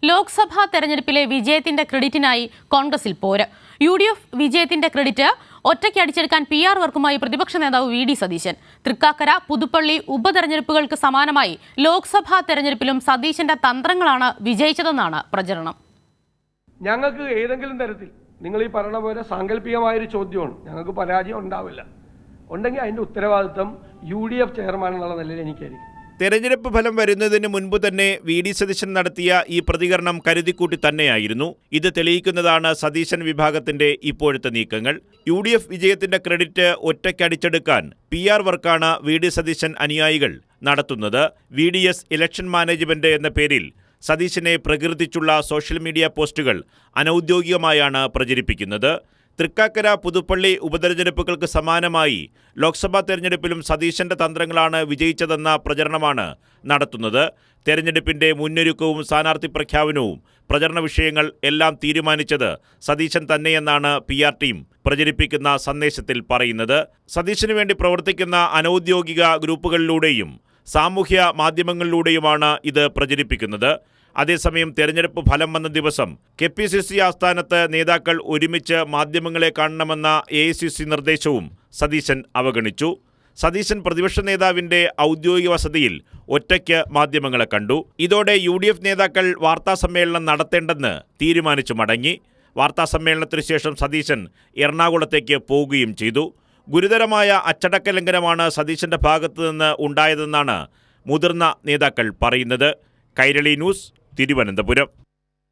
ലോക്സഭാ തെരഞ്ഞെടുപ്പിലെ വിജയത്തിന്റെ ക്രെഡിറ്റിനായി കോൺഗ്രസിൽ പോര്. UDF വിജയത്തിന്റെ ക്രെഡിറ്റ് ഒറ്റയ്ക്ക് അടിച്ചെടുക്കാൻ PR വർക്കുമായി പ്രതിപക്ഷ നേതാവ് VD സതീശൻ. തൃക്കാക്കര, പുതുപ്പള്ളി ഉപതെരഞ്ഞെടുപ്പുകൾക്ക് സമാനമായി ലോക്സഭാ തെരഞ്ഞെടുപ്പിലും സതീശന്റെ തന്ത്രങ്ങളാണ് വിജയിച്ചതെന്നാണ് പ്രചരണം. ഞങ്ങൾക്ക് ഏതെങ്കിലും തരത്തിൽ നിങ്ങൾ ഈ പറഞ്ഞ പോലെ സാങ്കല്പികമായൊരു ചോദ്യമാണ്, ഞങ്ങൾക്ക് പരാജയം ഉണ്ടാവില്ല. ഉണ്ടെങ്കിൽ അതിൻ്റെ ഉത്തരവാദിത്വം UDF ചെയർമാൻ എന്നുള്ള നിലയിൽ എനിക്കായിരിക്കും. തെരഞ്ഞെടുപ്പ് ഫലം വരുന്നതിന് മുൻപ് തന്നെ VD സതീശൻ നടത്തിയ ഈ പ്രതികരണം കരുതിക്കൂട്ടി തന്നെയായിരുന്നു. ഇത് തെളിയിക്കുന്നതാണ് സതീശൻ വിഭാഗത്തിന്റെ ഇപ്പോഴത്തെ നീക്കങ്ങൾ. UDF വിജയത്തിന്റെ ക്രെഡിറ്റ് ഒറ്റയ്ക്കടിച്ചെടുക്കാൻ PR വർക്കാണ് VD സതീശൻ അനുയായികൾ നടത്തുന്നത്. VDS ഇലക്ഷൻ മാനേജ്മെന്റ് എന്ന പേരിൽ സതീശനെ പ്രകീർത്തിച്ചുള്ള സോഷ്യൽ മീഡിയ പോസ്റ്റുകൾ അനൌദ്യോഗികമായാണ് പ്രചരിപ്പിക്കുന്നത്. തൃക്കാക്കര, പുതുപ്പള്ളി ഉപതെരഞ്ഞെടുപ്പുകൾക്ക് സമാനമായി ലോക്സഭാ തെരഞ്ഞെടുപ്പിലും സതീശന്റെ തന്ത്രങ്ങളാണ് വിജയിച്ചതെന്ന പ്രചരണമാണ് നടത്തുന്നത്. തെരഞ്ഞെടുപ്പിന്റെ മുന്നൊരുക്കവും സ്ഥാനാർത്ഥി പ്രഖ്യാപനവും പ്രചരണ വിഷയങ്ങൾ എല്ലാം തീരുമാനിച്ചത് സതീശൻ തന്നെയെന്നാണ് PR ടീം പ്രചരിപ്പിക്കുന്ന സന്ദേശത്തിൽ പറയുന്നത്. സതീശന് വേണ്ടി പ്രവർത്തിക്കുന്ന അനൌദ്യോഗിക ഗ്രൂപ്പുകളിലൂടെയും സാമൂഹ്യ മാധ്യമങ്ങളിലൂടെയുമാണ് ഇത് പ്രചരിപ്പിക്കുന്നത്. അതേസമയം തെരഞ്ഞെടുപ്പ് ഫലം വന്ന ദിവസം KPCC ആസ്ഥാനത്ത് നേതാക്കൾ ഒരുമിച്ച് മാധ്യമങ്ങളെ കാണണമെന്ന AICC നിർദ്ദേശവും സതീശൻ അവഗണിച്ചു. സതീശൻ പ്രതിപക്ഷ നേതാവിന്റെ ഔദ്യോഗിക വസതിയിൽ ഒറ്റയ്ക്ക് മാധ്യമങ്ങളെ കണ്ടു. ഇതോടെ UDF നേതാക്കൾ വാർത്താസമ്മേളനം നടത്തേണ്ടെന്ന് തീരുമാനിച്ചു മടങ്ങി. വാർത്താസമ്മേളനത്തിനു ശേഷം സതീശൻ എറണാകുളത്തേക്ക് പോവുകയും ചെയ്തു. ഗുരുതരമായ അച്ചടക്ക ലംഘനമാണ് സതീശന്റെ ഭാഗത്തു നിന്ന് ഉണ്ടായതെന്നാണ് മുതിർന്ന നേതാക്കൾ പറയുന്നത്. കൈരളി ന്യൂസ്, തിരുവനന്തപുരം.